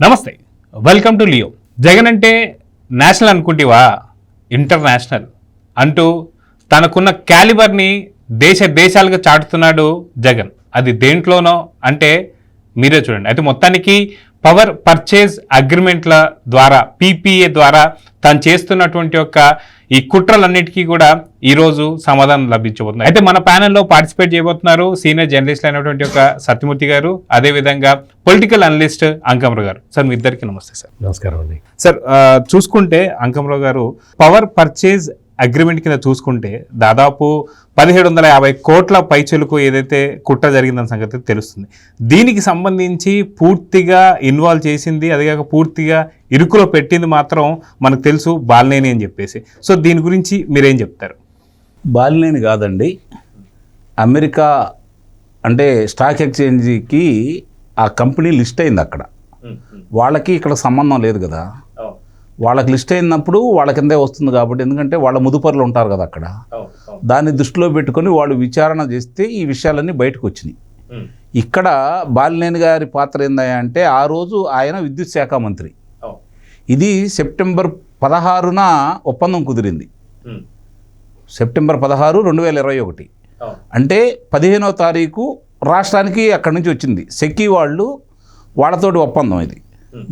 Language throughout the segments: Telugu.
నమస్తే, వెల్కమ్ టు లియో. జగన్ అంటే నేషనల్ అనుకుంటేవా, ఇంటర్నేషనల్ అంటూ తనకున్న క్యాలిబర్ని దేశాలుగా చాటుతున్నాడు జగన్. అది దేంట్లోనో అంటే మీరే చూడండి. అయితే మొత్తానికి పవర్ పర్చేజ్ అగ్రిమెంట్ల ద్వారా, పీపీఏ ద్వారా తను చేస్తున్నటువంటి యొక్క ఈ కుట్రలన్నిటికీ కూడా ఈరోజు సమాధానం లభించబోతుంది. అయితే మన ప్యానెల్లో పార్టిసిపేట్ చేయబోతున్నారు సీనియర్ జర్నలిస్ట్ అయినటువంటి ఒక సత్యమూర్తి గారు, అదేవిధంగా పొలిటికల్ అనలిస్ట్ అంకమరావు గారు. సార్, మీ ఇద్దరికి నమస్తే. సార్ నమస్కారం అండి. సార్, చూసుకుంటే అంకమరావు గారు, పవర్ పర్చేజ్ అగ్రిమెంట్ కింద చూసుకుంటే దాదాపు 1750 కోట్ల పైచెలకు ఏదైతే కుట్ర జరిగిందన్న సంగతి తెలుస్తుంది. దీనికి సంబంధించి పూర్తిగా ఇన్వాల్వ్ చేసింది, అదిగాక పూర్తిగా ఇరుకులో పెట్టింది మాత్రం మనకు తెలుసు, బాలినేని అని చెప్పేసి. సో దీని గురించి మీరేం చెప్తారు? బాలినేని కాదండి, అమెరికా అంటే స్టాక్ ఎక్స్చేంజ్కి ఆ కంపెనీ లిస్ట్ అయింది. అక్కడ వాళ్ళకి ఇక్కడ సంబంధం లేదు కదా. వాళ్ళకి లిస్ట్ అయినప్పుడు వాళ్ళ కిందే వస్తుంది కాబట్టి, ఎందుకంటే వాళ్ళ ముదుపరులు ఉంటారు కదా అక్కడ. దాన్ని దృష్టిలో పెట్టుకొని వాళ్ళు విచారణ చేస్తే ఈ విషయాలన్నీ బయటకు వచ్చినాయి. ఇక్కడ బాలినేని గారి పాత్ర ఏందంటే, ఆ రోజు ఆయన విద్యుత్ శాఖ మంత్రి. ఇది సెప్టెంబర్ 16న ఒప్పందం కుదిరింది. సెప్టెంబర్ 16, 2021. అంటే 15వ తారీఖు రాష్ట్రానికి అక్కడి నుంచి వచ్చింది సెకీ వాళ్ళు, వాళ్ళతోటి ఒప్పందం ఇది.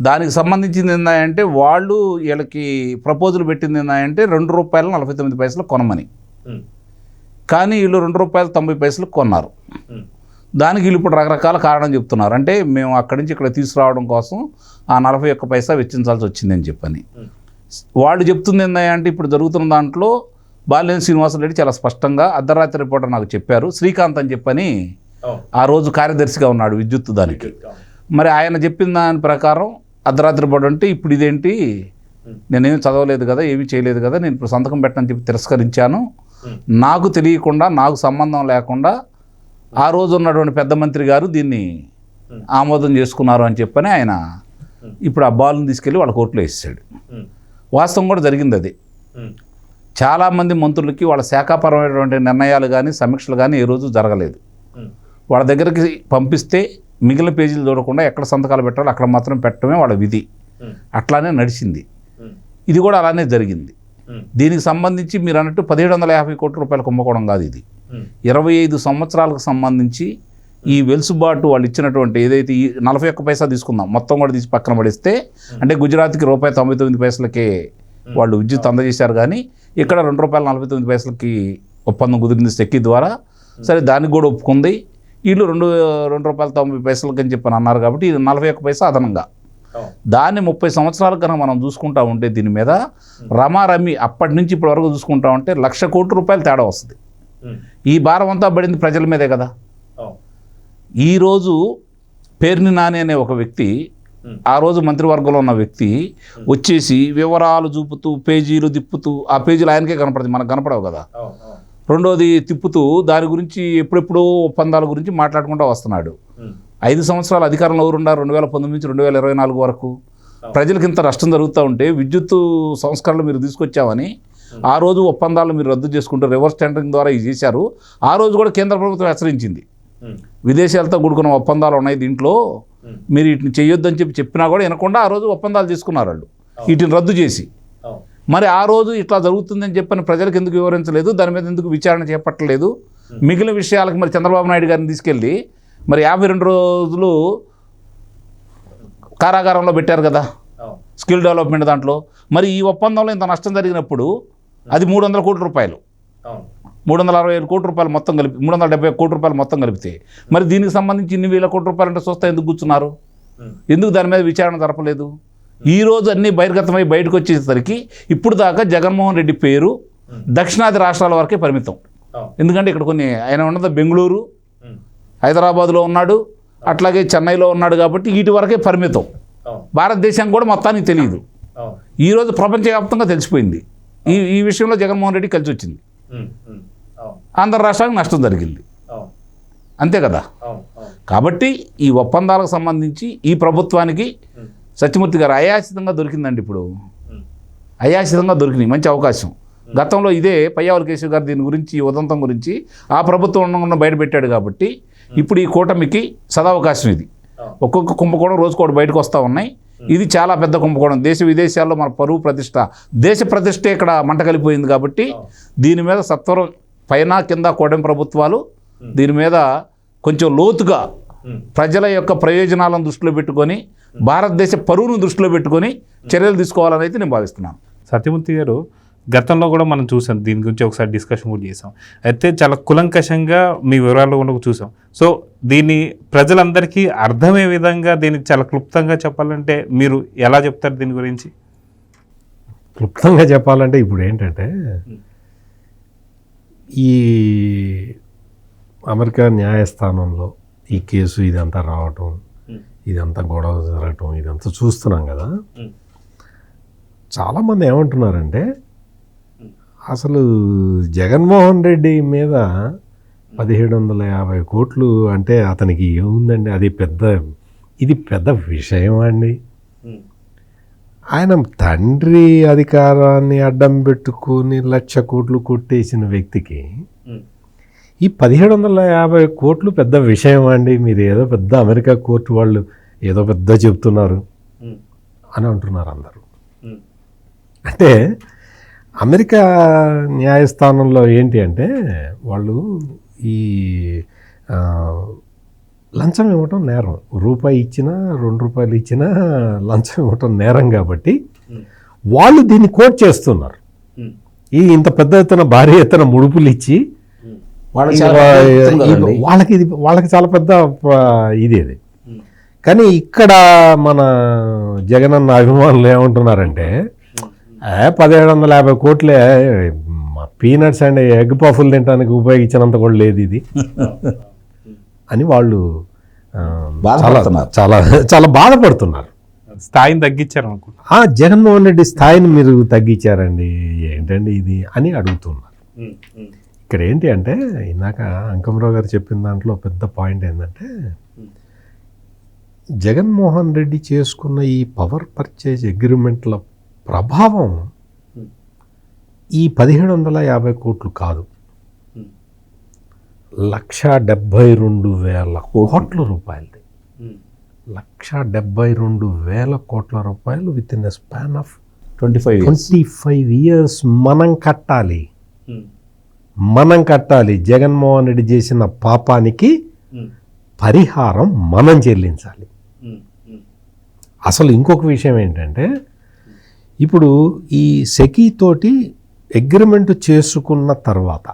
దానికి సంబంధించింది ఏంటంటే, వాళ్ళు వీళ్ళకి ప్రపోజల్ పెట్టింది ఏంటంటే ₹2.49 కొనమని. కానీ వీళ్ళు ₹2.90 కొన్నారు. దానికి వీళ్ళు ఇప్పుడు రకరకాల కారణం చెప్తున్నారు. అంటే మేము అక్కడి నుంచి ఇక్కడ తీసుకురావడం కోసం ఆ 41 పైసా వెచ్చించాల్సి వచ్చిందని చెప్పని వాళ్ళు చెప్తుంది ఏంటంటే, ఇప్పుడు జరుగుతున్న దాంట్లో బాలినేని శ్రీనివాసరెడ్డి చాలా స్పష్టంగా అర్ధరాత్రి రిపోర్టర్ నాకు చెప్పారు. శ్రీకాంత్ అని చెప్పని ఆ రోజు కార్యదర్శిగా ఉన్నాడు విద్యుత్ దానికి. మరి ఆయన చెప్పిన దాని ప్రకారం అర్ధరాత్రి పడు అంటే, ఇప్పుడు ఇదేంటి, నేనేం చదవలేదు కదా, ఏమీ చేయలేదు కదా, నేను ఇప్పుడు సంతకం పెట్టని చెప్పి తిరస్కరించాను. నాకు తెలియకుండా, నాకు సంబంధం లేకుండా ఆ రోజు ఉన్నటువంటి పెద్ద మంత్రి గారు దీన్ని ఆమోదం చేసుకున్నారు అని చెప్పని ఆయన ఇప్పుడు ఆ బాల్ని తీసుకెళ్ళి వాళ్ళ కోర్టులో వేసాడు. వాస్తవం కూడా జరిగింది అది. చాలామంది మంత్రులకి వాళ్ళ శాఖాపరమైనటువంటి నిర్ణయాలు కానీ సమీక్షలు కానీ ఏ రోజు జరగలేదు. వాళ్ళ దగ్గరికి పంపిస్తే మిగిలిన పేజీలు చూడకుండా ఎక్కడ సంతకాలు పెట్టాలో అక్కడ మాత్రం పెట్టడమే వాళ్ళ విధి. అట్లానే నడిచింది. ఇది కూడా అలానే జరిగింది. దీనికి సంబంధించి మీరు అన్నట్టు 1750 కోట్ల రూపాయలు కుంభకోణం కాదు ఇది. 25 సంవత్సరాలకు సంబంధించి ఈ వెలుసుబాటు వాళ్ళు ఇచ్చినటువంటి ఏదైతే ఈ 41 పైసా తీసుకుందాం, మొత్తం కూడా తీసి పక్కన పడిస్తే, అంటే గుజరాత్కి ₹1.99 వాళ్ళు విద్యుత్ అందజేశారు. కానీ ఇక్కడ ₹2.49 ఒప్పందం కుదిరింది సెక్కి ద్వారా. సరే, దానికి కూడా ఒప్పుకుంది. వీళ్ళు ₹2.90 అని చెప్పని అన్నారు కాబట్టి ఇది 41 పైసా అదనంగా. దాన్ని 30 సంవత్సరాల కన్నా మనం చూసుకుంటా ఉంటే దీని మీద రమారమి అప్పటి నుంచి ఇప్పటి వరకు చూసుకుంటా ఉంటే ₹1,00,000 కోట్ల తేడా వస్తుంది. ఈ భారం అంతా పడింది ప్రజల మీదే కదా. ఈరోజు పేర్ని నాని అనే ఒక వ్యక్తి, ఆ రోజు మంత్రివర్గంలో ఉన్న వ్యక్తి వచ్చేసి వివరాలు చూపుతూ పేజీలు తిప్పుతూ, ఆ పేజీలు ఆయనకే కనపడుతుంది, మనకు కనపడవు కదా. రెండోది తిప్పుతూ దాని గురించి ఎప్పుడెప్పుడో ఒప్పందాల గురించి మాట్లాడుకుంటూ వస్తున్నాడు. 5 సంవత్సరాలు అధికారంలో ఎవరున్నారు? 2019 నుంచి 2024 వరకు. ప్రజలకు ఇంత నష్టం జరుగుతూ ఉంటే విద్యుత్ సంస్కరణలు మీరు తీసుకొచ్చామని ఆ రోజు ఒప్పందాలు మీరు రద్దు చేసుకుంటూ రివర్స్ టెండరింగ్ ద్వారా ఇది చేశారు. ఆ రోజు కూడా కేంద్ర ప్రభుత్వం హెచ్చరించింది, విదేశాలతో కూడుకున్న ఒప్పందాలు ఉన్నాయి దీంట్లో, మీరు వీటిని చేయొద్దని చెప్పినా కూడా వినకుండా ఆ రోజు ఒప్పందాలు తీసుకున్నారు వాళ్ళు, వీటిని రద్దు చేసి. మరి ఆ రోజు ఇట్లా జరుగుతుందని చెప్పని ప్రజలకు ఎందుకు వివరించలేదు? దాని మీద ఎందుకు విచారణ చేపట్టలేదు? మిగిలిన విషయాలకు మరి చంద్రబాబు నాయుడు గారిని తీసుకెళ్ళి మరి 52 రోజులు కారాగారంలో పెట్టారు కదా స్కిల్ డెవలప్మెంట్ దాంట్లో. మరి ఈ ఒప్పందంలో ఇంత నష్టం జరిగినప్పుడు అది 300 కోట్ల రూపాయలు, 365 కోట్ల రూపాయలు మొత్తం కలిపి, 370 కోట్ల రూపాయలు మొత్తం కలిపితే, మరి దీనికి సంబంధించి ఇన్ని వేల కోట్ల రూపాయలు అంటే చూస్తే ఎందుకు కూర్చున్నారు? ఎందుకు దాని మీద విచారణ జరపలేదు? ఈరోజు అన్నీ బహిర్గతమై బయటకు వచ్చేసరికి ఇప్పుడు దాకా జగన్మోహన్ రెడ్డి పేరు దక్షిణాది రాష్ట్రాల వరకే పరిమితం. ఎందుకంటే ఇక్కడ కొన్ని ఆయన ఉన్నది బెంగళూరు, హైదరాబాద్లో ఉన్నాడు, అట్లాగే చెన్నైలో ఉన్నాడు కాబట్టి వీటి వరకే పరిమితం. భారతదేశం కూడా మొత్తానికి తెలియదు. ఈరోజు ప్రపంచవ్యాప్తంగా తెలిసిపోయింది. ఈ విషయంలో జగన్మోహన్ రెడ్డి కలిసి వచ్చింది. ఆంధ్ర రాష్ట్రానికి నష్టం జరిగింది, అంతే కదా. కాబట్టి ఈ ఒప్పందాలకు సంబంధించి ఈ ప్రభుత్వానికి సత్యమూర్తి గారు అయాచితంగా దొరికిందండి. ఇప్పుడు అయాచితంగా దొరికినాయి మంచి అవకాశం. గతంలో ఇదే పయ్యావుల కేశవ్ గారు దీని గురించి, ఉదంతం గురించి ఆ ప్రభుత్వం బయటపెట్టాడు కాబట్టి ఇప్పుడు ఈ కూటమికి సదావకాశం ఇది. ఒక్కొక్క కుంభకోణం రోజుకోటి బయటకు వస్తూ ఉన్నాయి. ఇది చాలా పెద్ద కుంభకోణం. దేశ విదేశాల్లో మన పరువు ప్రతిష్ట, దేశ ప్రతిష్టే ఇక్కడ మంట కలిపోయింది. కాబట్టి దీని మీద సత్వరం పైన కింద కూటమి ప్రభుత్వాలు దీని మీద కొంచెం లోతుగా ప్రజల యొక్క ప్రయోజనాలను దృష్టిలో పెట్టుకొని, భారతదేశ పరువును దృష్టిలో పెట్టుకొని చర్యలు తీసుకోవాలని అయితే నేను భావిస్తున్నాను. సత్యమూర్తి గారు, గతంలో కూడా మనం చూసాం, దీని గురించి ఒకసారి డిస్కషన్ కూడా చేసాం. అయితే చాలా కులంకషంగా మీ వివరాలు కూడా చూసాం. సో దీన్ని ప్రజలందరికీ అర్థమయ్యే విధంగా దీనికి చాలా క్లుప్తంగా చెప్పాలంటే మీరు ఎలా చెప్తారు దీని గురించి? క్లుప్తంగా చెప్పాలంటే ఇప్పుడు ఏంటంటే, ఈ అమెరికా న్యాయస్థానంలో ఈ కేసు ఇదంతా రావటం, ఇదంతా గొడవ జరగటం, ఇదంతా చూస్తున్నాం కదా. చాలామంది ఏమంటున్నారంటే, అసలు జగన్మోహన్ రెడ్డి మీద 1750 కోట్లు అంటే అతనికి ఏముందండి, ఇది పెద్ద విషయం అండి. ఆయన తండ్రి అధికారాన్ని అడ్డం పెట్టుకుని 1,00,000 కోట్లు కొట్టేసిన వ్యక్తికి ఈ 1750 కోట్లు పెద్ద విషయం అండి, మీరు ఏదో పెద్ద అమెరికా కోర్టు వాళ్ళు ఏదో పెద్ద చెప్తున్నారు అని అంటున్నారు అందరూ. అంటే అమెరికా న్యాయస్థానంలో ఏంటి అంటే, వాళ్ళు ఈ లంచం ఇవ్వటం నేరం. రూపాయి ఇచ్చినా, 2 రూపాయలు ఇచ్చినా లంచం ఇవ్వటం నేరం. కాబట్టి వాళ్ళు దీన్ని కోట్ చేస్తున్నారు. ఇంత పెద్ద ఎత్తున భారీ ఎత్తున ముడుపులు ఇచ్చి వాళ్ళకి చాలా పెద్ద ఇది. కానీ ఇక్కడ మన జగనన్న అభిమానులు ఏమంటున్నారంటే, 1750 కోట్లే పీనట్స్ అండ్ ఎగ్ పఫ్లు తినడానికి ఉపయోగించినంత కూడా లేదు ఇది అని వాళ్ళు చాలా చాలా బాధపడుతున్నారు. స్థాయిని తగ్గించారు అనుకుంటా. జగన్మోహన్ రెడ్డి స్థాయిని మీరు తగ్గించారండి, ఏంటండి ఇది అని అడుగుతున్నారు. ఇక్కడ ఏంటి అంటే, ఇందాక అంకమరావు గారు చెప్పిన దాంట్లో పెద్ద పాయింట్ ఏంటంటే, జగన్మోహన్ రెడ్డి చేసుకున్న ఈ పవర్ పర్చేజ్ అగ్రిమెంట్ల ప్రభావం ఈ 1750 కోట్లు కాదు, 1,72,000 కోట్ల రూపాయలది. 1,72,000 కోట్ల రూపాయలు with in a span of 25 years మనం కట్టాలి. జగన్మోహన్ రెడ్డి చేసిన పాపానికి పరిహారం మనం చెల్లించాలి. అసలు ఇంకొక విషయం ఏంటంటే, ఇప్పుడు ఈ సెకీతోటి అగ్రిమెంట్ చేసుకున్న తర్వాత,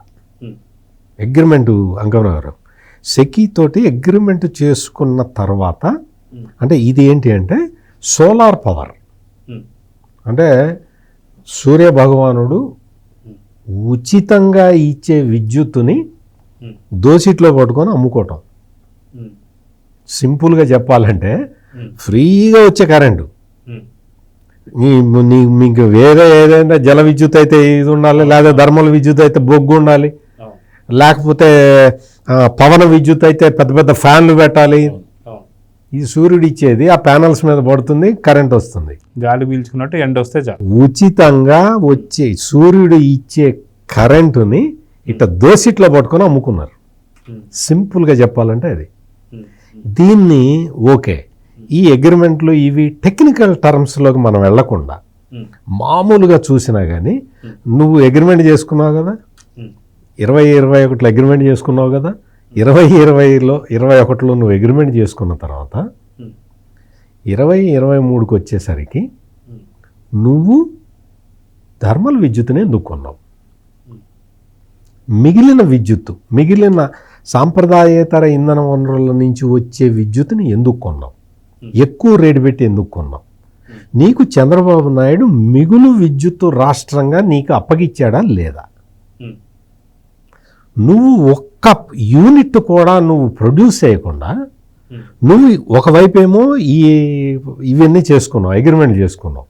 అంకమరావు గారు, సెకీతోటి అగ్రిమెంట్ చేసుకున్న తర్వాత, అంటే ఇది ఏంటి అంటే సోలార్ పవర్. అంటే సూర్య భగవానుడు ఉచితంగా ఇచ్చే విద్యుత్తుని దోసిట్లో పట్టుకొని అమ్ముకోవటం. సింపుల్గా చెప్పాలంటే ఫ్రీగా వచ్చే కరెంటు. మీకు వేరే ఏదైనా జల విద్యుత్ అయితే ఇది ఉండాలి, లేదా థర్మల్ విద్యుత్ అయితే బొగ్గు ఉండాలి, లేకపోతే పవన విద్యుత్ అయితే పెద్ద పెద్ద ఫ్యాన్లు పెట్టాలి. ఇది సూర్యుడు ఇచ్చేది, ఆ ప్యానల్స్ మీద పడుతుంది, కరెంట్ వస్తుంది. గాలి పీల్చుకున్నట్టు ఎండ వస్తే చాలు. ఉచితంగా వచ్చే సూర్యుడు ఇచ్చే కరెంటుని ఇట్లా దోసిట్లో పట్టుకొని అమ్ముకున్నారు. సింపుల్గా చెప్పాలంటే అది. దీన్ని ఓకే, ఈ అగ్రిమెంట్లు ఇవి టెక్నికల్ టర్మ్స్లోకి మనం వెళ్లకుండా మామూలుగా చూసినా కానీ, నువ్వు అగ్రిమెంట్ చేసుకున్నావు కదా, 2021 అగ్రిమెంట్ చేసుకున్నావు కదా, 2020లో 21లో నువ్వు అగ్రిమెంట్ చేసుకున్న తర్వాత 2023కి వచ్చేసరికి నువ్వు థర్మల్ విద్యుత్తుని ఎందుకు కొన్నావు? మిగిలిన సాంప్రదాయేతర ఇంధన వనరుల నుంచి వచ్చే విద్యుత్తుని ఎందుకు కొన్నావు? ఎక్కువ రేటు పెట్టి ఎందుకు కొన్నావు? నీకు చంద్రబాబు నాయుడు మిగులు విద్యుత్తు రాష్ట్రంగా నీకు అప్పగిచ్చాడా లేదా? నువ్వు ఒక్క యూనిట్ కూడా నువ్వు ప్రొడ్యూస్ చేయకుండా నువ్వు ఒకవైపేమో ఇవన్నీ చేసుకున్నావు, అగ్రిమెంట్ చేసుకున్నావు.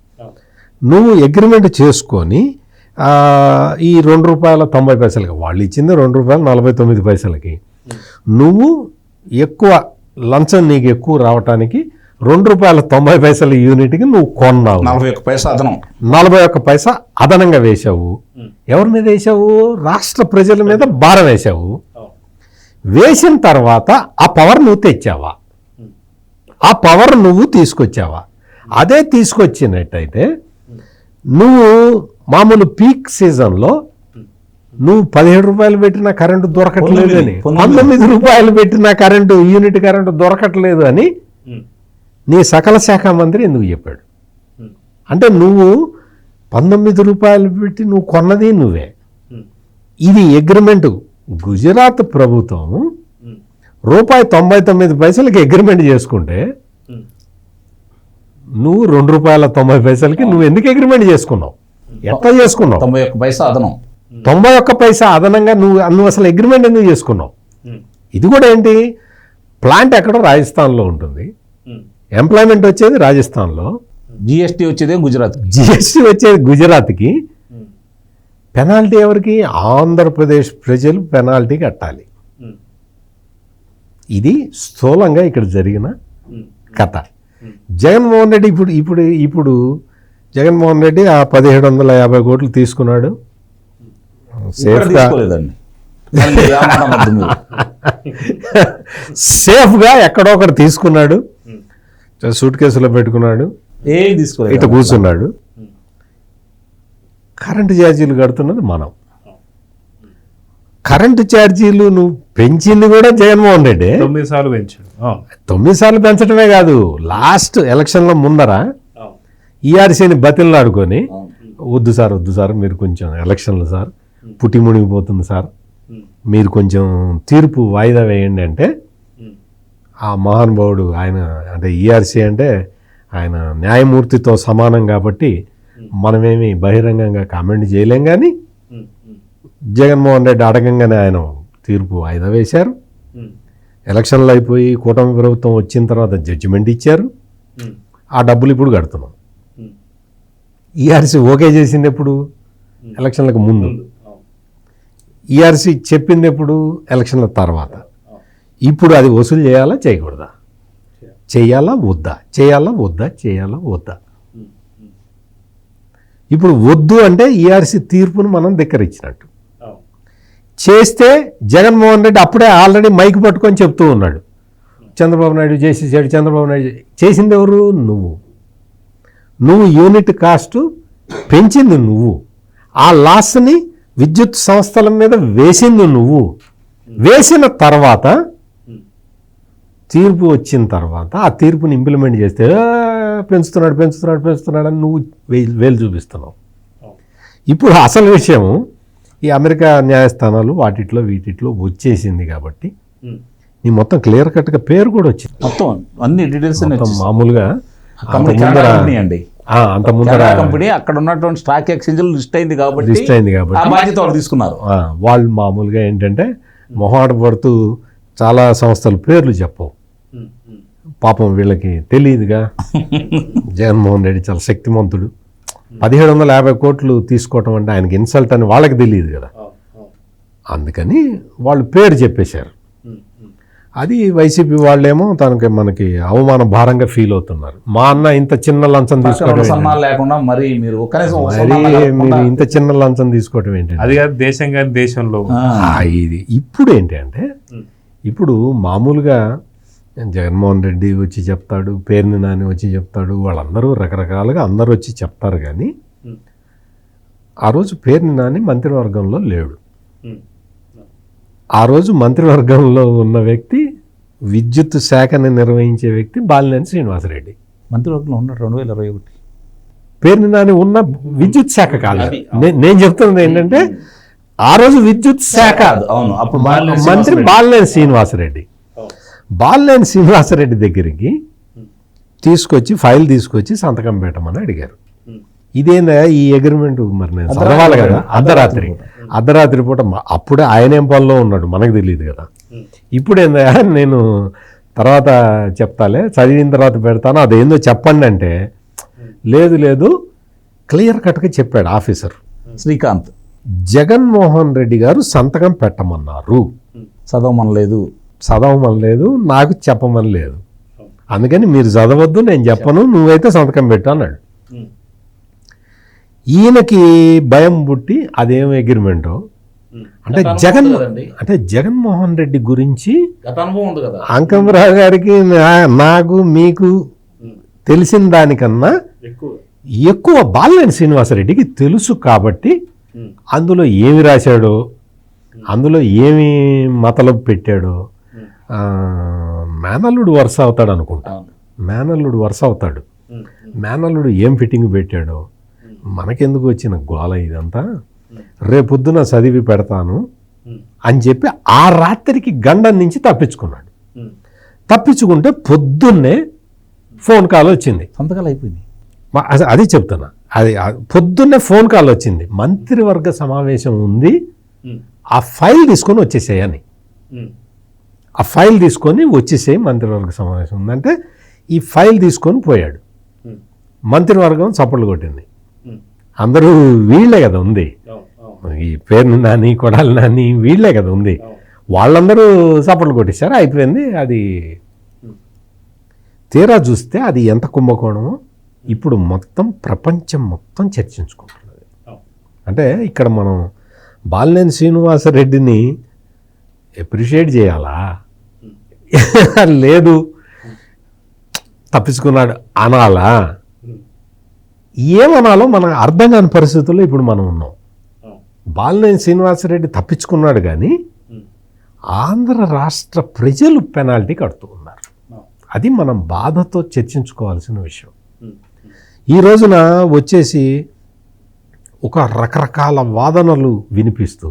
నువ్వు అగ్రిమెంట్ చేసుకొని ఈ ₹2.90 వాళ్ళు ఇచ్చింది ₹2.49 నువ్వు ఎక్కువ లంచం నీకు ఎక్కువ రావటానికి ₹2.90 యూనిట్కి నువ్వు కొన్నావు. 41 పైసా అదనంగా వేశావు. ఎవరి మీద వేశావు? రాష్ట్ర ప్రజల మీద భారం వేశావు. వేసిన తర్వాత ఆ పవర్ నువ్వు తెచ్చావా? ఆ పవర్ నువ్వు తీసుకొచ్చావా? అదే తీసుకొచ్చినట్టయితే నువ్వు మామూలు పీక్ సీజన్లో నువ్వు 17 రూపాయలు పెట్టిన కరెంటు దొరకట్లేదు అని, 19 రూపాయలు పెట్టిన కరెంటు యూనిట్ కరెంటు దొరకట్లేదు అని నీ సకల శాఖ మంత్రి ఎందుకు చెప్పాడు? అంటే నువ్వు 19 రూపాయలు పెట్టి నువ్వు కొన్నది నువ్వే. ఇది అగ్రిమెంట్. గుజరాత్ ప్రభుత్వం ₹1.99 అగ్రిమెంట్ చేసుకుంటే నువ్వు ₹2.90 నువ్వు ఎందుకు అగ్రిమెంట్ చేసుకున్నావు? ఎట్లా చేసుకున్నావు? 91 పైసా అదనం, 91 పైసా అదనంగా నువ్వు అసలు అగ్రిమెంట్ ఎందుకు చేసుకున్నావు? ఇది కూడా ఏంటి, ప్లాంట్ ఎక్కడో రాజస్థాన్లో ఉంటుంది, ఎంప్లాయ్మెంట్ వచ్చేది రాజస్థాన్లో, జిఎస్టీ వచ్చేదే గుజరాత్, జిఎస్టీ వచ్చేది గుజరాత్కి, పెనాల్టీ ఎవరికి? ఆంధ్రప్రదేశ్ ప్రజలు పెనాల్టీ కట్టాలి. ఇది స్థూలంగా ఇక్కడ జరిగిన కథ. జగన్మోహన్ రెడ్డి ఇప్పుడు జగన్మోహన్ రెడ్డి ఆ 1750 కోట్లు తీసుకున్నాడు సేఫ్గా ఎక్కడో ఒకటి తీసుకున్నాడు, సూట్ కేసులో పెట్టుకున్నాడు, ఇటు కూర్చున్నాడు. కరెంటు ఛార్జీలు కడుతున్నది మనం. కరెంటు ఛార్జీలు నువ్వు పెంచింది కూడా జగన్మోహన్ రెడ్డి 9 సార్లు పెంచాడు. 9 సార్లు పెంచడమే కాదు, లాస్ట్ ఎలక్షన్ల ముందర ఈఆర్సీని బతిలాడుకొని వద్దు సార్ మీరు కొంచెం ఎలక్షన్లు సార్ పుట్టి మునిగిపోతుంది సార్, మీరు కొంచెం తీర్పు వాయిదా వేయండి అంటే ఆ మహానుభావుడు ఆయన, అంటే ఈఆర్సీ అంటే ఆయన న్యాయమూర్తితో సమానం కాబట్టి మనమేమి బహిరంగంగా కామెంట్ చేయలేం, కానీ జగన్మోహన్ రెడ్డి అడగంగానే ఆయన తీర్పు వాయిదా వేశారు. ఎలక్షన్లు అయిపోయి కూటమి ప్రభుత్వం వచ్చిన తర్వాత జడ్జిమెంట్ ఇచ్చారు. ఆ డబ్బులు ఇప్పుడు కడుతున్నాం. ఈఆర్సీ ఓకే చేసింది ఎప్పుడు? ఎలక్షన్లకు ముందు. ఈఆర్సీ చెప్పింది ఎప్పుడు? ఎలక్షన్ల తర్వాత. ఇప్పుడు అది వసూలు చేయాలా చేయకూడదా? చేయాలా వద్దా? చేయాలా వద్దా? చేయాలా వద్దా? ఇప్పుడు వద్దు అంటే ఈఆర్సీ తీర్పును మనం ధిక్కరించినట్టు. చేస్తే జగన్మోహన్ రెడ్డి అప్పుడే ఆల్రెడీ మైక్ పట్టుకొని చెప్తూ ఉన్నాడు, చంద్రబాబు నాయుడు చేసేసాడు, చంద్రబాబు నాయుడు చేసింది ఎవరు? నువ్వు యూనిట్ కాస్ట్ పెంచింది నువ్వు, ఆ లాస్ని విద్యుత్ సంస్థల మీద వేసింది నువ్వు. వేసిన తర్వాత తీర్పు వచ్చిన తర్వాత ఆ తీర్పుని ఇంప్లిమెంట్ చేస్తే పెంచుతున్నాడు అని నువ్వు వేలు చూపిస్తున్నావు. ఇప్పుడు అసలు విషయం ఈ అమెరికా న్యాయస్థానాలు వాటిట్లో వీటిట్లో వచ్చేసింది కాబట్టి నీ మొత్తం క్లియర్ కట్గా పేరు కూడా వచ్చింది, మొత్తం అన్ని డీటెయిల్స్ మామూలుగా అంత ముందర కంపెనీ అక్కడ ఉన్నటువంటి స్టాక్ ఎక్స్చేంజ్ లిస్ట్ అయింది కాబట్టి బాధ్యత వాళ్ళు తీసుకున్నారు. వాళ్ళు మామూలుగా ఏంటంటే మొహాట పడుతూ చాలా సంస్థల పేర్లు చెప్పవు, పాపం వీళ్ళకి తెలియదుగా. జగన్మోహన్ రెడ్డి చాలా శక్తిమంతుడు, 1750 కోట్లు తీసుకోవటం అంటే ఆయనకి ఇన్సల్ట్ అని వాళ్ళకి తెలియదు కదా, అందుకని వాళ్ళు పేరు చెప్పేశారు. అది వైసీపీ వాళ్ళేమో మనకి అవమాన భారంగా ఫీల్ అవుతున్నారు. మా అన్న ఇంత చిన్న లంచం తీసుకోవడం లేకుండా మరి మీరు ఇంత చిన్న లంచం తీసుకోవటం ఏంటి? అది కాదు దేశం కానీ దేశంలో ఇది ఇప్పుడు ఏంటి అంటే, ఇప్పుడు మామూలుగా జగన్మోహన్ రెడ్డి వచ్చి చెప్తాడు, పేర్ని నాని వచ్చి చెప్తాడు, వాళ్ళందరూ రకరకాలుగా అందరూ వచ్చి చెప్తారు. కానీ ఆ రోజు పేర్ని నాని మంత్రివర్గంలో లేడు. ఆ రోజు మంత్రివర్గంలో ఉన్న వ్యక్తి, విద్యుత్ శాఖని నిర్వహించే వ్యక్తి బాలినేని శ్రీనివాసరెడ్డి. మంత్రివర్గంలో ఉన్నాడు 2021. పేర్ని నాని ఉన్న విద్యుత్ శాఖ కాదు. నేను చెప్తున్నది ఏంటంటే ఆ రోజు విద్యుత్ శాఖ మంత్రి బాలినేని శ్రీనివాసరెడ్డి. బాలినేని శ్రీనివాసరెడ్డి దగ్గరికి ఫైల్ తీసుకొచ్చి సంతకం పెట్టమని అడిగారు. ఇదేందా ఈ అగ్రిమెంట్? మరి నేను చదవాలి కదా అర్ధరాత్రి పూట. అప్పుడే ఆయన ఏం పనిలో ఉన్నాడు మనకు తెలియదు కదా. ఇప్పుడు ఏందా నేను తర్వాత చెప్తాలే, చదివిన తర్వాత పెడతాను, అదేందో చెప్పండి అంటే లేదు క్లియర్ కట్గా చెప్పాడు ఆఫీసర్ శ్రీకాంత్. జగన్మోహన్ రెడ్డి గారు సంతకం పెట్టమన్నారు, చదవమనలేదు, నాకు చెప్పమని లేదు, అందుకని మీరు చదవద్దు, నేను చెప్పను, నువ్వైతే సంతకం పెట్టు అన్నాడు. ఈయనకి భయం పుట్టి అదేం అగ్రిమెంటో అంటే జగన్మోహన్ రెడ్డి గురించి అంకమరావు గారికి నాకు మీకు తెలిసిన దానికన్నా ఎక్కువ బాలినేని శ్రీనివాసరెడ్డికి తెలుసు కాబట్టి అందులో ఏమి రాశాడో, అందులో ఏమి మతలబు పెట్టాడో, మేనల్లుడు వరుస అవుతాడు అనుకుంటా. మేనల్లుడు వరుస అవుతాడు. మేనల్లుడు ఏం ఫిట్టింగ్ పెట్టాడో, మనకెందుకు వచ్చిన గోల ఇదంతా, రేపొద్దున చదివి పెడతాను అని చెప్పి ఆ రాత్రికి గండం నుంచి తప్పించుకున్నాడు. తప్పించుకుంటే పొద్దున్నే ఫోన్ కాల్ వచ్చింది. సంతకాలు అయిపోయింది. అది చెప్తున్నా, అది పొద్దున్నే ఫోన్ కాల్ వచ్చింది, మంత్రివర్గ సమావేశం ఉంది, ఆ ఫైల్ తీసుకొని వచ్చేసేయని. ఆ ఫైల్ తీసుకొని వచ్చేసేయి, మంత్రివర్గ సమావేశం ఉందంటే ఈ ఫైల్ తీసుకొని పోయాడు. మంత్రివర్గం చప్పట్లు కొట్టింది. అందరూ వీళ్ళే కదా ఉంది, ఈ పేరు నాని, కొడాలి నాని, వీళ్ళే కదా ఉంది. వాళ్ళందరూ చప్పట్లు కొట్టేశారు, అయిపోయింది. అది తీరా చూస్తే అది ఎంత కుంభకోణమో ఇప్పుడు మొత్తం ప్రపంచం మొత్తం చర్చించుకుంటున్నది. అంటే ఇక్కడ మనం బాలినేని శ్రీనివాసరెడ్డిని అప్రిషియేట్ చేయాలా లేదు తప్పించుకున్నాడు అనాలా, ఏమనాలో మనకు అర్థం కాని పరిస్థితుల్లో ఇప్పుడు మనం ఉన్నాం. బాలినేని శ్రీనివాసరెడ్డి తప్పించుకున్నాడు కానీ ఆంధ్ర రాష్ట్ర ప్రజలు పెనాల్టీ కడుతూ ఉన్నారు. అది మనం బాధతో చర్చించుకోవాల్సిన విషయం. ఈ రోజున వచ్చేసి ఒక రకరకాల వాదనలు వినిపిస్తూ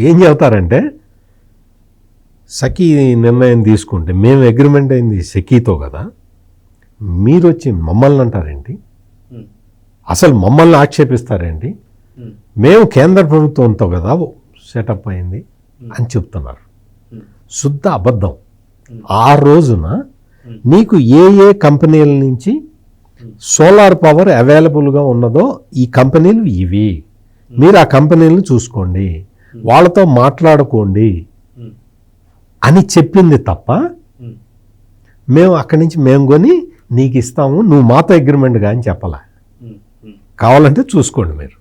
ఏం చెబుతారంటే, సఖీ నిర్ణయం తీసుకుంటే మేము అగ్రిమెంట్ అయింది సఖీతో కదా, మీరు వచ్చి మమ్మల్ని అంటారేంటి, అసలు మమ్మల్ని ఆక్షేపిస్తారేంటి, మేము కేంద్ర ప్రభుత్వంతో కదా సెటప్ అయింది అని చెప్తున్నారు. శుద్ధ అబద్ధం. ఆ రోజున నీకు ఏ కంపెనీల నుంచి సోలార్ పవర్ అవైలబుల్గా ఉన్నదో ఈ కంపెనీలు ఇవి, మీరు ఆ కంపెనీలను చూసుకోండి, వాళ్ళతో మాట్లాడుకోండి అని చెప్పింది తప్ప మేము అక్కడి నుంచి మేము కొని నీకు ఇస్తాము, నువ్వు మాతో అగ్రిమెంట్గా అని చెప్పాలా. కావాలంటే చూసుకోండి మీరు.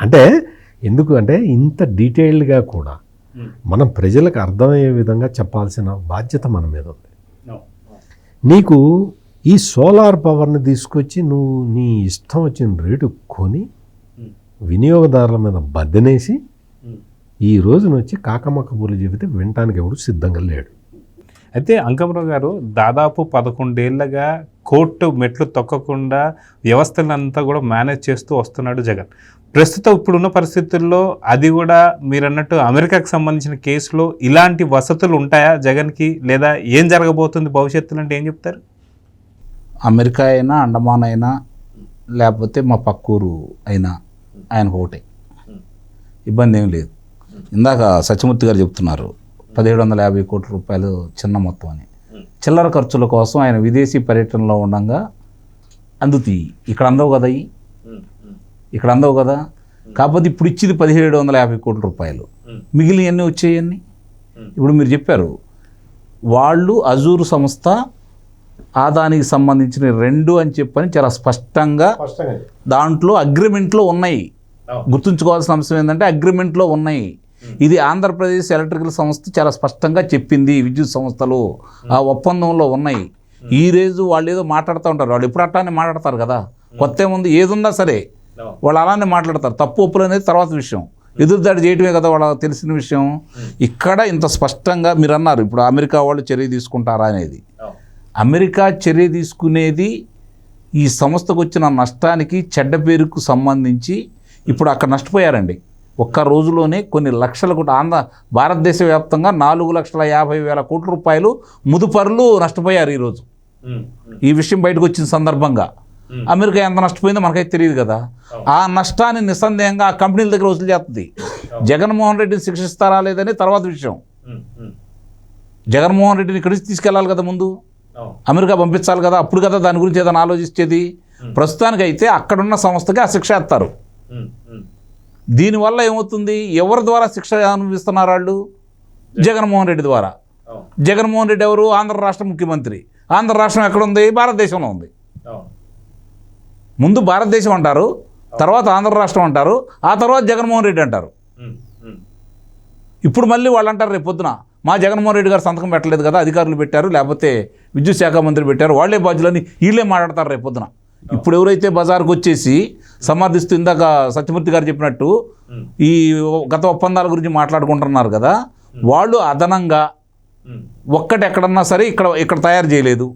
అంటే ఎందుకు అంటే ఇంత డీటెయిల్డ్గా కూడా మనం ప్రజలకు అర్థమయ్యే విధంగా చెప్పాల్సిన బాధ్యత మన మీద ఉంది. నీకు ఈ సోలార్ పవర్ని తీసుకొచ్చి నువ్వు నీ ఇష్టం వచ్చిన రేటు కొని వినియోగదారుల మీద బద్దనేసి ఈ రోజున వచ్చి కాకమ్మ కబూర్లు చెబితే వినటానికి ఎవడు సిద్ధంగా లేడు. అయితే అంకమరావు గారు దాదాపు 11 ఏళ్లుగా కోర్టు మెట్లు తొక్కకుండా వ్యవస్థలంతా కూడా మేనేజ్ చేస్తూ వస్తున్నాడు జగన్. ప్రస్తుతం ఇప్పుడున్న పరిస్థితుల్లో అది కూడా మీరు అన్నట్టు అమెరికాకు సంబంధించిన కేసులో ఇలాంటి వసతులు ఉంటాయా జగన్కి, లేదా ఏం జరగబోతుంది భవిష్యత్తులో అంటే ఏం చెప్తారు? అమెరికా అయినా, అండమాన్ అయినా, లేకపోతే మా పక్కూరు అయినా ఆయనకు ఒకటే, ఇబ్బంది ఏం లేదు. ఇందాక సత్యమూర్తి గారు చెప్తున్నారు 1750 కోట్ల రూపాయలు చిన్న మొత్తం అని. చిల్లర ఖర్చుల కోసం ఆయన విదేశీ పర్యటనలో ఉండగా అందుతాయి, ఇక్కడ అందవు కదా, ఇక్కడ అందవు కదా. కాకపోతే ఇప్పుడు ఇచ్చింది 1750 కోట్ల రూపాయలు, మిగిలినవన్నీ వచ్చేయన్నీ. ఇప్పుడు మీరు చెప్పారు వాళ్ళు అజూరు సంస్థ ఆదానికి సంబంధించిన 2 అని చెప్పని చాలా స్పష్టంగా దాంట్లో అగ్రిమెంట్లో ఉన్నాయి. గుర్తుంచుకోవాల్సిన అంశం ఏంటంటే అగ్రిమెంట్లో ఉన్నాయి. ఇది ఆంధ్రప్రదేశ్ ఎలక్ట్రికల్ సంస్థ చాలా స్పష్టంగా చెప్పింది, విద్యుత్ సంస్థలు ఆ ఒప్పందంలో ఉన్నాయి. ఈ రోజు వాళ్ళు ఏదో మాట్లాడుతూ ఉంటారు, వాళ్ళు ఎప్పుడు అట్లానే మాట్లాడతారు కదా, కొత్త ఏముంది, ఏదున్నా సరే వాళ్ళు అలానే మాట్లాడతారు. తప్పు ఒప్పులు అనేది తర్వాత విషయం, ఎదురుదాడి చేయటమే కదా వాళ్ళకి తెలిసిన విషయం. ఇక్కడ ఇంత స్పష్టంగా మీరు అన్నారు ఇప్పుడు అమెరికా వాళ్ళు చర్య తీసుకుంటారా అనేది. అమెరికా చర్య తీసుకునేది ఈ సంస్థకు వచ్చిన నష్టానికి, చెడ్డ పేరుకు సంబంధించి. ఇప్పుడు అక్కడ నష్టపోయారండి ఒక్క రోజులోనే కొన్ని లక్షల కోట్లు. భారతదేశ వ్యాప్తంగా 4,50,000 కోట్ల రూపాయలు ముదుపరులు నష్టపోయారు ఈరోజు. ఈ విషయం బయటకు వచ్చిన సందర్భంగా అమెరికా ఎంత నష్టపోయిందో మనకైతే తెలియదు కదా. ఆ నష్టాన్ని నిస్సందేహంగా ఆ కంపెనీల దగ్గర వసూలు చేస్తుంది. జగన్మోహన్ రెడ్డిని శిక్షిస్తారా లేదని తర్వాత విషయం. జగన్మోహన్ రెడ్డిని ఇక్కడి నుంచి తీసుకెళ్ళాలి కదా, ముందు అమెరికా పంపించాలి కదా, అప్పుడు కదా దాని గురించి ఏదైనా ఆలోచించేది. ప్రస్తుతానికైతే అక్కడున్న సంస్థకి ఆ శిక్ష వేస్తారు. దీనివల్ల ఏమవుతుంది, ఎవరి ద్వారా శిక్ష అనుభవిస్తున్నారు వాళ్ళు? జగన్మోహన్ రెడ్డి ద్వారా. జగన్మోహన్ రెడ్డి ఎవరు? ఆంధ్ర రాష్ట్ర ముఖ్యమంత్రి. ఆంధ్ర రాష్ట్రం ఎక్కడుంది? భారతదేశంలో ఉంది. ముందు భారతదేశం అంటారు, తర్వాత ఆంధ్ర రాష్ట్రం అంటారు, ఆ తర్వాత జగన్మోహన్ రెడ్డి అంటారు. ఇప్పుడు మళ్ళీ వాళ్ళు అంటారు రేపు పొద్దున మా జగన్మోహన్ రెడ్డి గారు సంతకం పెట్టలేదు కదా, అధికారులు పెట్టారు, లేకపోతే విద్యుత్ శాఖ మంత్రి పెట్టారు, వాళ్ళే బాధ్యులని వీళ్ళే మాట్లాడతారు రేపొద్దున. ఇప్పుడు ఎవరైతే బజార్కు వచ్చేసి సమర్థిస్తూ ఇందాక సత్యమూర్తి గారు చెప్పినట్టు ఈ గత ఒప్పందాల గురించి మాట్లాడుకుంటున్నారు కదా, వాళ్ళు అదనంగా ఒక్కటి ఎక్కడన్నా సరే ఇక్కడ తయారు చేయలేదు,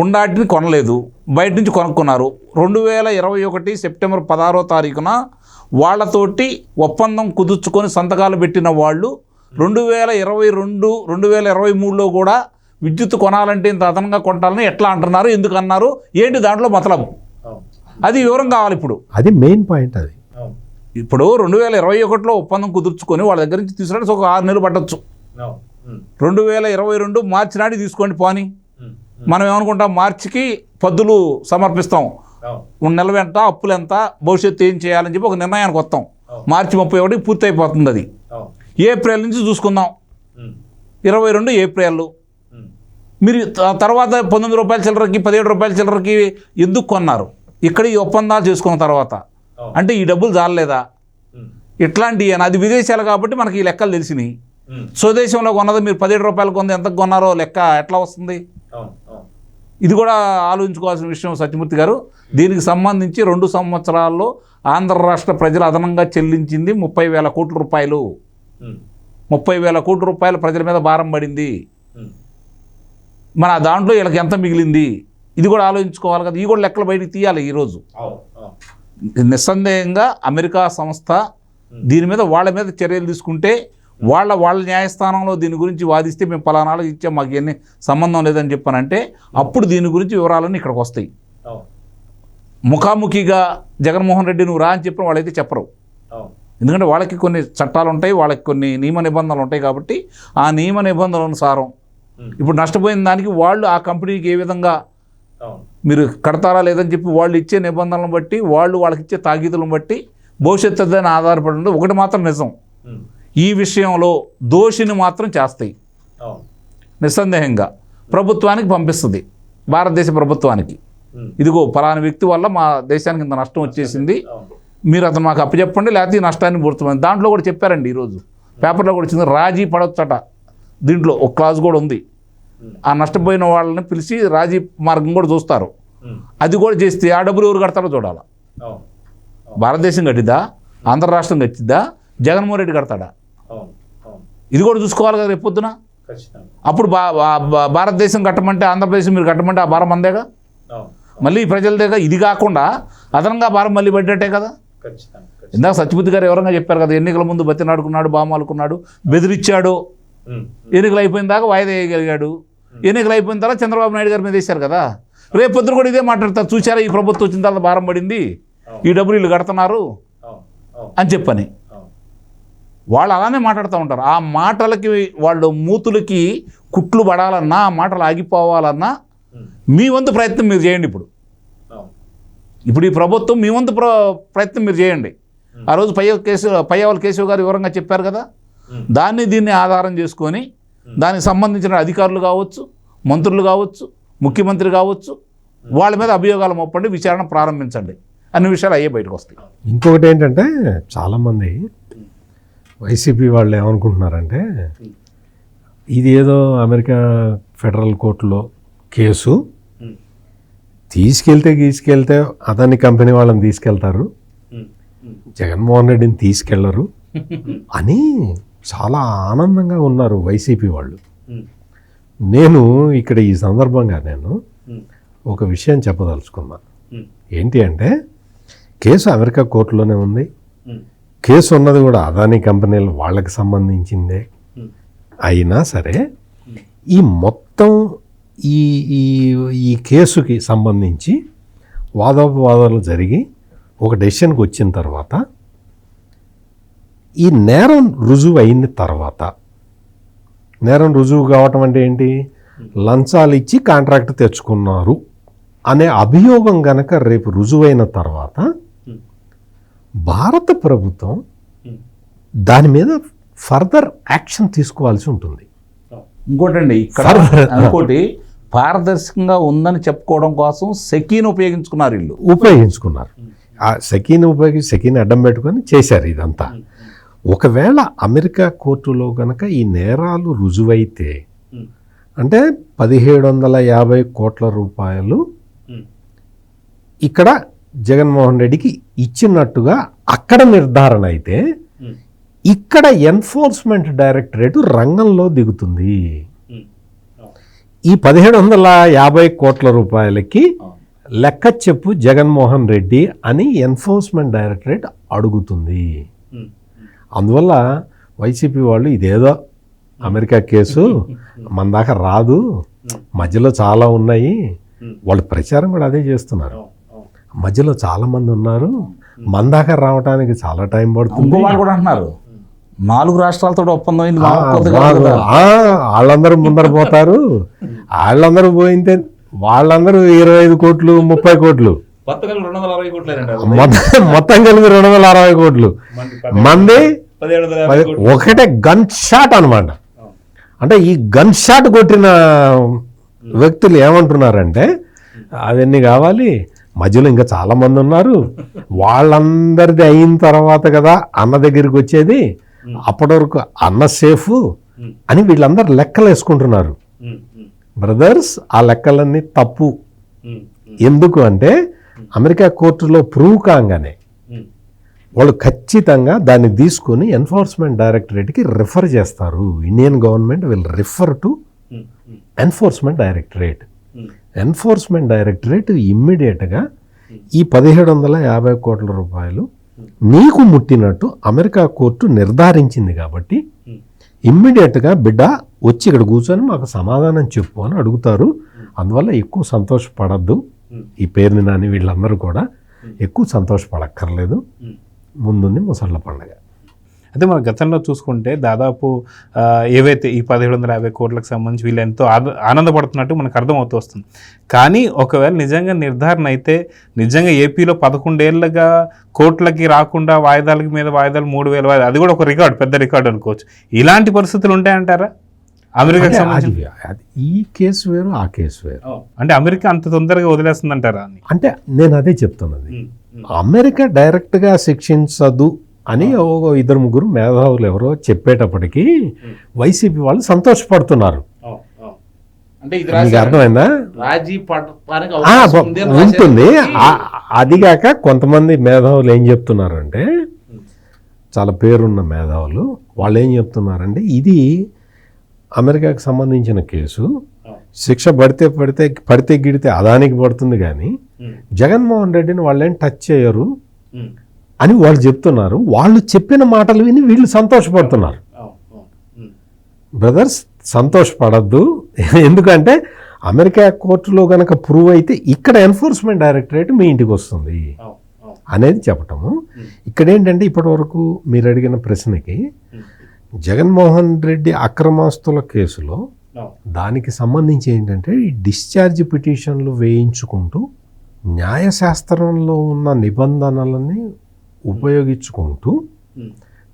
ఉండాటిని కొనలేదు, బయట నుంచి కొనుక్కున్నారు. 2021 సెప్టెంబర్ 16వ తారీఖున వాళ్ళతోటి ఒప్పందం కుదుర్చుకొని సంతకాలు పెట్టిన వాళ్ళు 2022, 2023లో కూడా విద్యుత్ కొనాలంటే ఇంత అదనంగా కొనాలని ఎట్లా అంటున్నారు, ఎందుకు అన్నారు, ఏంటి దాంట్లో మతలబు, అది వివరం కావాలి. ఇప్పుడు అది మెయిన్ పాయింట్. అది ఇప్పుడు 2021లో ఒప్పందం కుదుర్చుకొని వాళ్ళ దగ్గర నుంచి తీసుకురావడానికి ఒక 6 నెలలు పట్టచ్చు. 2022 మార్చి నాటి తీసుకోండి పోని. మనం ఏమనుకుంటాం, మార్చికి పద్దులు సమర్పిస్తాం, నెల వెంట అప్పులు ఎంత, భవిష్యత్తు ఏం చేయాలని చెప్పి ఒక నిర్ణయానికి వస్తాం. మార్చి 31కి పూర్తి అయిపోతుంది. అది ఏప్రిల్ నుంచి చూసుకుందాం. 22 ఏప్రిల్ మీరు తర్వాత 19 రూపాయల చిల్లరకి 17 రూపాయల చిల్లరకి ఎందుకు కొన్నారు? ఇక్కడ ఈ ఒప్పందాలు చేసుకున్న తర్వాత అంటే ఈ డబ్బులు చాలలేదా? ఇట్లాంటి అది విదేశాలు కాబట్టి మనకి ఈ లెక్కలు తెలిసినాయి. స్వదేశంలో కొన్నది మీరు 17 రూపాయలు కొంది ఎంత కొన్నారో లెక్క ఎట్లా వస్తుంది? ఇది కూడా ఆలోచించుకోవాల్సిన విషయం సత్యమూర్తి గారు. దీనికి సంబంధించి 2 సంవత్సరాల్లో ఆంధ్ర రాష్ట్ర ప్రజలు అదనంగా చెల్లించింది 30,000 కోట్ల రూపాయలు. 30,000 కోట్ల రూపాయలు ప్రజల మీద భారం పడింది. మన దాంట్లో వీళ్ళకి ఎంత మిగిలింది ఇది కూడా ఆలోచించుకోవాలి కదా. ఇవి కూడా లెక్కలు బయటికి తీయాలి ఈరోజు. నిస్సందేహంగా అమెరికా సంస్థ దీని మీద వాళ్ళ మీద చర్యలు తీసుకుంటే, వాళ్ళ న్యాయస్థానంలో దీని గురించి వాదిస్తే మేము పలానాలు ఇచ్చాం, మాకు ఎన్ని సంబంధం లేదని చెప్పానంటే అప్పుడు దీని గురించి వివరాలన్నీ ఇక్కడికి వస్తాయి. ముఖాముఖిగా జగన్మోహన్ రెడ్డి నువ్వు రా అని చెప్పిన వాళ్ళైతే చెప్పరు. ఎందుకంటే వాళ్ళకి కొన్ని చట్టాలు ఉంటాయి, వాళ్ళకి కొన్ని నియమ నిబంధనలు ఉంటాయి. కాబట్టి ఆ నియమ నిబంధనల అనుసారం ఇప్పుడు నష్టపోయిన దానికి వాళ్ళు ఆ కంపెనీకి ఏ విధంగా మీరు కడతారా లేదని చెప్పి వాళ్ళు ఇచ్చే నిబంధనలను బట్టి, వాళ్ళకి ఇచ్చే తాగీదులను బట్టి భవిష్యత్తు అని ఆధారపడి ఉండదు. ఒకటి మాత్రం నిజం, ఈ విషయంలో దోషిని మాత్రం చేస్తాయి. నిస్సందేహంగా ప్రభుత్వానికి పంపిస్తుంది, భారతదేశ ప్రభుత్వానికి. ఇదిగో పలానా వ్యక్తి వల్ల మా దేశానికి ఇంత నష్టం వచ్చేసింది, మీరు అతను మాకు అప్పచెప్పండి, లేకపోతే ఈ నష్టాన్ని పూర్తమైంది. దాంట్లో కూడా చెప్పారండి, ఈరోజు పేపర్లో కూడా వచ్చింది, రాజీ పడవచ్చట. దీంట్లో ఒక క్లాజ్ కూడా ఉంది, ఆ నష్టపోయిన వాళ్ళని పిలిచి రాజీ మార్గం కూడా చూస్తారు. అది కూడా చేస్తే ఆ డబ్బులు ఎవరు కడతారో చూడాలి. భారతదేశం కట్టిద్దా, ఆంధ్ర రాష్ట్రం కట్టిద్దా, జగన్మోహన్ రెడ్డి కడతాడా, ఇది కూడా చూసుకోవాలి కదా రేపు పొద్దున. అప్పుడు భారతదేశం కట్టమంటే, ఆంధ్రప్రదేశ్ మీరు కట్టమంటే ఆ భారం అందేగా, మళ్ళీ ప్రజలదేగా. ఇది కాకుండా అదనంగా భారం మళ్ళీ పడ్డట్టే కదా. ఇందాక సత్యమూర్తి గారు ఎవరంగా చెప్పారు కదా, ఎన్నికల ముందు బతినాడుకున్నాడు, బామాలుకున్నాడు, బెదిరించాడు, ఎన్నికలు అయిపోయిన దాకా వాయిదా వేయగలిగాడు. ఎన్నికలు అయిపోయిన తర్వాత చంద్రబాబు నాయుడు గారి మీద వేశారు కదా. రేపు పొద్దున కూడా ఇదే మాట్లాడతారు, చూసారా ఈ ప్రభుత్వం వచ్చిన తర్వాత భారం పడింది, ఈ డబ్బులు వీళ్ళు కడుతున్నారు అని చెప్పని వాళ్ళు అలానే మాట్లాడుతూ ఉంటారు. ఆ మాటలకి వాళ్ళు మూతులకి కుట్లు పడాలన్నా, ఆ మాటలు ఆగిపోవాలన్నా మీ వంతు ప్రయత్నం మీరు చేయండి. ఇప్పుడు ఈ ప్రభుత్వం మీ వంతు ప్రయత్నం మీరు చేయండి. ఆ రోజు పయ్యవల కేశవ్ గారు వివరంగా చెప్పారు కదా, దీన్ని ఆధారం చేసుకొని దానికి సంబంధించిన అధికారులు కావచ్చు, మంత్రులు కావచ్చు, ముఖ్యమంత్రి కావచ్చు, వాళ్ళ మీద అభియోగాలు మోపండి, విచారణ ప్రారంభించండి, అన్ని విషయాలు అయ్యే బయటకు వస్తాయి. ఇంకొకటి ఏంటంటే చాలామంది వైసీపీ వాళ్ళు ఏమనుకుంటున్నారంటే, ఇది ఏదో అమెరికా ఫెడరల్ కోర్టులో కేసు, తీసుకెళ్తే అదాని కంపెనీ వాళ్ళని తీసుకెళ్తారు, జగన్మోహన్ రెడ్డిని తీసుకెళ్లరు అని చాలా ఆనందంగా ఉన్నారు వైసీపీ వాళ్ళు. నేను ఇక్కడ ఈ సందర్భంగా ఒక విషయం చెప్పదలుచుకున్నా. ఏంటి అంటే, కేసు అమెరికా కోర్టులోనే ఉంది, కేసు ఉన్నది కూడా అదానీ కంపెనీలు వాళ్ళకి సంబంధించిందే. అయినా సరే ఈ మొత్తం ఈ కేసుకి సంబంధించి వాదోపవాదాలు జరిగి ఒక డెసిషన్కి వచ్చిన తర్వాత, ఈ నేరం రుజువు అయిన తర్వాత, నేరం రుజువు కావటం అంటే ఏంటి, లంచాలు ఇచ్చి కాంట్రాక్ట్ తెచ్చుకున్నారు అనే అభియోగం గనక రేపు రుజువైన తర్వాత భారత ప్రభుత్వం దాని మీద ఫర్దర్ యాక్షన్ తీసుకోవాల్సి ఉంటుంది. ఇంకోటండి, ఇంకోటి పారదర్శకంగా ఉందని చెప్పుకోవడం కోసం సెకీని ఉపయోగించుకున్నారు. ఆ సెకీని అడ్డం పెట్టుకొని చేశారు ఇదంతా. ఒకవేళ అమెరికా కోర్టులో గనక ఈ నేరాలు రుజువైతే అంటే 1750 కోట్ల రూపాయలు ఇక్కడ జగన్మోహన్ రెడ్డికి ఇచ్చినట్టుగా అక్కడ నిర్ధారణ అయితే ఇక్కడ ఎన్ఫోర్స్మెంట్ డైరెక్టరేట్ రంగంలో దిగుతుంది. ఈ 1750 కోట్ల రూపాయలకి లెక్క చెప్పు జగన్మోహన్ రెడ్డి అని ఎన్ఫోర్స్మెంట్ డైరెక్టరేట్ అడుగుతుంది. అందువల్ల వైసీపీ వాళ్ళు ఇదేదో అమెరికా కేసు మన దాకా రాదు, మధ్యలో చాలా ఉన్నాయి, వాళ్ళు ప్రచారం కూడా అదే చేస్తున్నారు, మధ్యలో చాలా మంది ఉన్నారు, మన దాకా రావడానికి చాలా టైం పడుతుంది. ఇంకో వాళ్ళు కూడా అంటున్నారు 4 రాష్ట్రాలతో ఒప్పందం అయింది, వాళ్ళందరూ ముందర పోతారు, వాళ్ళందరూ పోయింటే వాళ్ళందరూ 25 కోట్లు 30 కోట్లు మొత్తం కలిపి 260 కోట్లు మంది ఒకటే గన్ షాట్ అనమాట. అంటే ఈ గన్ షాట్ కొట్టిన వ్యక్తులు ఏమంటున్నారంటే అవన్నీ కావాలి, మధ్యలో ఇంకా చాలా మంది ఉన్నారు, వాళ్ళందరిది అయిన తర్వాత కదా అన్న దగ్గరికి వచ్చేది, అప్పటి వరకు అన్న సేఫ్ అని వీళ్ళందరూ లెక్కలు వేసుకుంటున్నారు. బ్రదర్స్, ఆ లెక్కలన్నీ తప్పు. ఎందుకు అంటే అమెరికా కోర్టులో ప్రూవ్ కాగానే వాళ్ళు ఖచ్చితంగా దాన్ని తీసుకొని ఎన్ఫోర్స్మెంట్ డైరెక్టరేట్కి రిఫర్ చేస్తారు. Indian government will refer to enforcement directorate. Enforcement directorate ఇమ్మీడియట్గా ఈ 1750 కోట్ల రూపాయలు నీకు ముట్టినట్టు అమెరికా కోర్టు నిర్ధారించింది కాబట్టి ఇమ్మీడియట్గా బిడ్డ వచ్చి ఇక్కడ కూర్చొని మాకు సమాధానం చెప్పు అని అడుగుతారు. అందువల్ల ఎక్కువ సంతోషపడద్దు, ఈ పేరుని నాని వీళ్ళందరూ కూడా ఎక్కువ సంతోషపడక్కర్లేదు, ముందుంది ముసళ్ళ పండుగ. అయితే మన గతంలో చూసుకుంటే దాదాపు ఏవైతే ఈ 1750 కోట్లకు సంబంధించి వీళ్ళు ఎంతో ఆనందపడుతున్నట్టు మనకు అర్థమవుతూ వస్తుంది. కానీ ఒకవేళ నిజంగా నిర్ధారణ అయితే నిజంగా ఏపీలో 11 ఏళ్ళగా కోట్లకి రాకుండా వాయిదాలకి మీద వాయిదాలు 3000 వాయిదాలు, అది కూడా ఒక రికార్డు, పెద్ద రికార్డు అనుకోవచ్చు. ఇలాంటి పరిస్థితులు ఉంటాయంటారా అమెరికాకి సంబంధించి? ఈ కేసు వేరు, ఆ కేసు వేరు. అంటే అమెరికా అంత తొందరగా వదిలేస్తుందంటారా అని? అంటే నేను అదే చెప్తున్నది, అమెరికా డైరెక్ట్గా శిక్షించదు అని 2-3 మేధావులు ఎవరో చెప్పేటప్పటికీ వైసీపీ వాళ్ళు సంతోషపడుతున్నారు. మీకు అర్థమైందా? ఉంటుంది. అదిగాక కొంతమంది మేధావులు ఏం చెప్తున్నారంటే, చాలా పేరున్న మేధావులు వాళ్ళు ఏం చెప్తున్నారంటే, ఇది అమెరికాకి సంబంధించిన కేసు, శిక్ష పడితే గిడితే అదానికి పడుతుంది, కానీ జగన్మోహన్ రెడ్డిని వాళ్ళేం టచ్ చేయరు అని వాళ్ళు చెప్తున్నారు. వాళ్ళు చెప్పిన మాటలు విని వీళ్ళు సంతోషపడుతున్నారు. బ్రదర్స్, సంతోషపడద్దు. ఎందుకంటే అమెరికా కోర్టులో కనుక ప్రూవ్ అయితే ఇక్కడ ఎన్ఫోర్స్మెంట్ డైరెక్టరేట్ మీ ఇంటికి వస్తుంది అనేది చెప్పటము. ఇక్కడ ఏంటంటే ఇప్పటి వరకు మీరు అడిగిన ప్రశ్నకి జగన్మోహన్ రెడ్డి అక్రమాస్తుల కేసులో దానికి సంబంధించి ఏంటంటే ఈ డిశ్చార్జ్ పిటిషన్లు వేయించుకుంటూ న్యాయశాస్త్రంలో ఉన్న నిబంధనలని ఉపయోగించుకుంటూ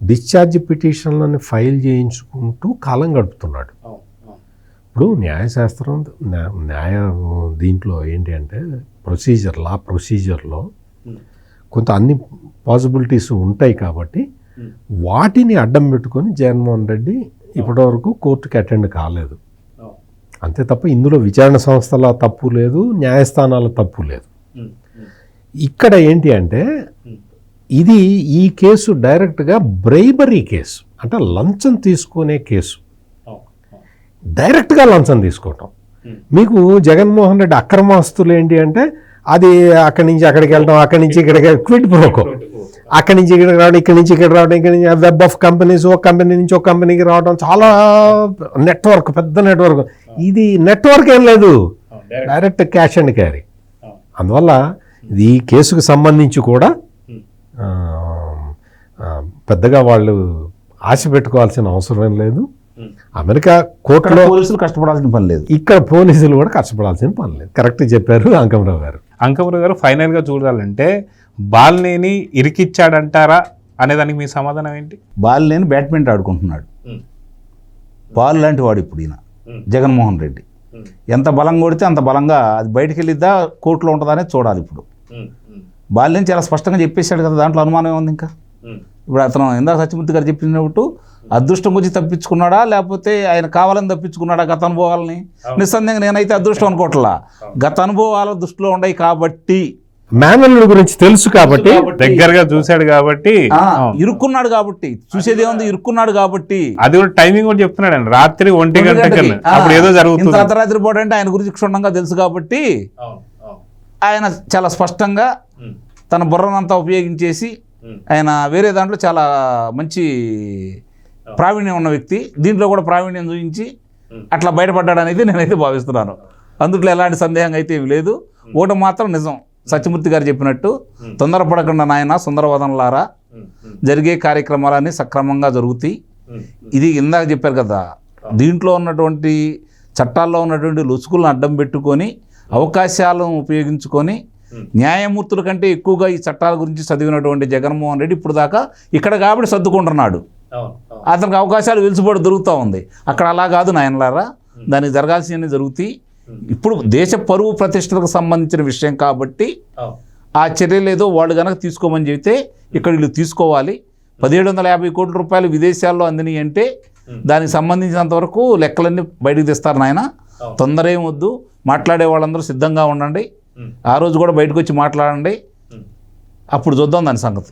డిశ్చార్జ్ పిటిషన్లను ఫైల్ చేయించుకుంటూ కాలం గడుపుతున్నాడు. ఇప్పుడు న్యాయశాస్త్రం దీంట్లో ఏంటి అంటే లా ప్రొసీజర్లో కొంత అన్ని పాసిబిలిటీస్ ఉంటాయి కాబట్టి వాటిని అడ్డం పెట్టుకొని జగన్మోహన్ రెడ్డి ఇప్పటివరకు కోర్టుకి అటెండ్ కాలేదు. అంతే తప్ప ఇందులో విచారణ సంస్థల తప్పు లేదు, న్యాయస్థానాల తప్పు లేదు. ఇక్కడ ఏంటి అంటే ఇది ఈ కేసు డైరెక్ట్గా బ్రైబరీ కేసు, అంటే లంచం తీసుకునే కేసు, డైరెక్ట్గా లంచం తీసుకోవటం. మీకు జగన్మోహన్ రెడ్డి అక్రమాస్తులు ఏంటి అంటే అది అక్కడి నుంచి అక్కడికి వెళ్ళడం, అక్కడి నుంచి ఇక్కడికి క్విడ్ ప్రోకో, అక్కడి నుంచి ఇక్కడికి రావడం, ఇక్కడి నుంచి ఇక్కడ రావడం, ఇక్కడి నుంచి వెబ్ ఆఫ్ కంపెనీస్, ఒక కంపెనీ నుంచి ఒక కంపెనీకి రావడం, చాలా నెట్వర్క్, పెద్ద నెట్వర్క్. ఇది నెట్వర్క్ ఏం లేదు, డైరెక్ట్ క్యాష్ అండ్ క్యారీ. అందువల్ల ఈ కేసుకు సంబంధించి కూడా పెద్దగా వాళ్ళు ఆశ పెట్టుకోవాల్సిన అవసరం లేదు. అమెరికా కోర్టులో పోలీసులు కష్టపడాల్సిన పని లేదు, ఇక్కడ పోలీసులు కూడా కష్టపడాల్సిన పని లేదు. కరెక్ట్ చెప్పారు అంకమరావు గారు. అంకమరావు గారు, ఫైనల్గా చూడాలంటే బాలినేని ఇరికిచ్చాడంటారా అనేదానికి మీ సమాధానం ఏంటి? బాలినేని బ్యాడ్మింటన్ ఆడుకుంటున్నాడు, బాల్ లాంటి వాడు ఇప్పుడు ఈయన జగన్మోహన్ రెడ్డి. ఎంత బలం కొడితే అంత బలంగా అది బయటికి వెళ్ళిద్దా కోర్టులో ఉంటుందా అనేది చూడాలి. ఇప్పుడు బాలినేని చాలా స్పష్టంగా చెప్పేశాడు కదా, దాంట్లో అనుమానం ఉంది ఇంకా. ఇప్పుడు అతను ఇందాక సత్యమూర్తి గారు చెప్పినట్టు అదృష్టం గురించి తప్పించుకున్నాడా లేకపోతే ఆయన కావాలని తప్పించుకున్నాడా గత అనుభవాలని? నిస్సందేహంగా నేనైతే అదృష్టం అనుకోవట్లా, గత అనుభవాలు దృష్టిలో ఉన్నాయి కాబట్టి, మేనల్లుడి గురించి తెలుసు కాబట్టి, దగ్గరగా చూశాడు కాబట్టి, ఇరుక్కున్నాడు కాబట్టి, చూసేది ఏముంది, ఇరుక్కున్నాడు కాబట్టి. అది కూడా టైమింగ్ కూడా చెప్తున్నాడు అండి, రాత్రి 1 గంట కన్నా అప్పుడు ఏదో ఇంత జరుగుతుంది. అర్ధరాత్రి పూట అంటే ఆయన గురించి క్షుణ్ణంగా తెలుసు కాబట్టి ఆయన చాలా స్పష్టంగా తన బుర్రనంతా ఉపయోగించేసి ఆయన వేరే దాంట్లో చాలా మంచి ప్రావీణ్యం ఉన్న వ్యక్తి, దీంట్లో కూడా ప్రావీణ్యం చూపించి అట్లా బయటపడ్డాడు అనేది నేనైతే భావిస్తున్నాను. అందుట్లో ఎలాంటి సందేహం అయితే ఏమి లేదు. ఒకటి మాత్రం నిజం, సత్యమూర్తి గారు చెప్పినట్టు తొందరపడకుండా నాయన సుందరవదనలారా, జరిగే కార్యక్రమాలన్నీ సక్రమంగా జరుగుతాయి. ఇది ఇందాక చెప్పారు కదా, దీంట్లో ఉన్నటువంటి చట్టాల్లో ఉన్నటువంటి లొసుకులను అడ్డం పెట్టుకొని అవకాశాలను ఉపయోగించుకొని న్యాయమూర్తుల కంటే ఎక్కువగా ఈ చట్టాల గురించి చదివినటువంటి జగన్మోహన్ రెడ్డి ఇప్పుడు దాకా ఇక్కడ కాబట్టి సర్దుకుంటున్నాడు. అతనికి అవకాశాలు వెలుసుబడి దొరుకుతూ ఉంది. అక్కడ అలా కాదు నాయనలారా, దానికి జరగాల్సినవి జరుగుతాయి. ఇప్పుడు దేశ పరువు ప్రతిష్టలకు సంబంధించిన విషయం కాబట్టి ఆ చర్యలు ఏదో వాళ్ళు కనుక తీసుకోమని చెబితే ఇక్కడ వీళ్ళు తీసుకోవాలి. 1750 కోట్ల రూపాయలు విదేశాల్లో అందినాయి అంటే దానికి సంబంధించినంత వరకు లెక్కలన్నీ బయటకు తెస్తారు నాయన. తొందర ఏం వద్దు, మాట్లాడే వాళ్ళందరూ సిద్ధంగా ఉండండి. ఆ రోజు కూడా బయటకు వచ్చి మాట్లాడండి, అప్పుడు చూద్దాం దాని సంగతి.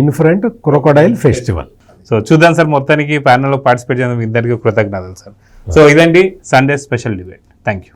ఇన్ఫరెంట్ క్రొకోడైల్ ఫెస్టివల్. సో చూద్దాం సార్, మొత్తానికి ప్యానల్లో పార్టిసిపేట్ చేసిన ఇద్దరికి కృతజ్ఞతలు సార్. సో ఇదండి Sunday special debate. Thank you.